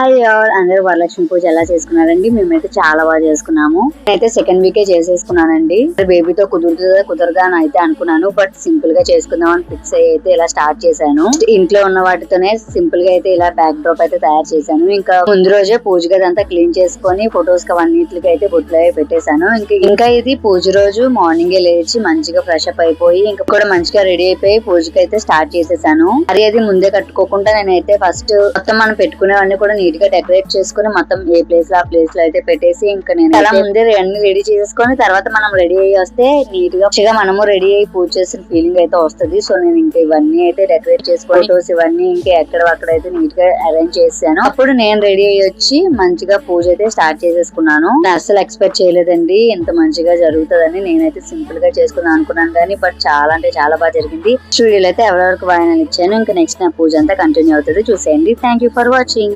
Hi all, అందరూ వరలక్ష్మి పూజ ఎలా చేసుకున్నారండి? మేమైతే చాలా బాగా చేసుకున్నాము. నేనైతే సెకండ్ వీకే చేసేసుకున్నానండి. బేబీతో కుదురుతుందా కుదరదా అని అయితే అనుకున్నాను, బట్ సింపుల్ గా చేసుకుందాం అని ఫిక్స్ అయ్యి అయితే ఇలా స్టార్ట్ చేశాను. ఇంట్లో ఉన్న వాటితోనే సింపుల్ గా అయితే ఇలా బ్యాక్ డ్రాప్ అయితే తయారు చేశాను. ఇంకా ముందు రోజే పూజ గదంతా క్లీన్ చేసుకొని ఫొటోస్ కి అవన్నిటికి అయితే బొట్లు అయితే పెట్టేశాను. ఇంకా ఇది పూజ రోజు మార్నింగే లేచి మంచిగా ఫ్రెష్ అప్ అయిపోయి ఇంకా కూడా మంచిగా రెడీ అయిపోయి పూజకి అయితే స్టార్ట్ చేసేసాను. అది ముందే కట్టుకోకుండా నేనైతే ఫస్ట్ మొత్తం మనం పెట్టుకునేవన్నీ కూడా నీట్ గా డెకరేట్ చేసుకుని మొత్తం ఏ ప్లేస్ లో ఆ ప్లేస్ లో అయితే పెట్టేసి ఇంకా నేను అలా ముందే అన్ని రెడీ చేసుకొని తర్వాత మనం రెడీ అయ్యి వస్తే నీట్ గా మనము రెడీ అయ్యి పూజ చేసిన ఫీలింగ్ అయితే వస్తుంది. సో నేను ఇంకా ఇవన్నీ అయితే డెకరేట్ చేసుకొని ఫోటోస్ ఇవన్నీ ఇంకా అక్కడైతే నీట్ గా అరేంజ్ చేశాను. అప్పుడు నేను రెడీ అయ్యి వచ్చి మంచిగా పూజ అయితే స్టార్ట్ చేసేసుకున్నాను. నేను అస్సలు ఎక్స్పెక్ట్ చేయలేదండి ఇంత మంచిగా జరుగుతుందని. నేనైతే సింపుల్ గా చేసుకుందాం అనుకున్నాను కానీ బట్ చాలా అంటే చాలా బాగా జరిగింది. స్టూడియోలో అయితే ఎవరెవరికి వాయినాలు ఇచ్చాను. ఇంకా నెక్స్ట్ నా పూజ అంతా కంటిన్యూ అవుతుంది, చూసేయండి. Thank you for watching.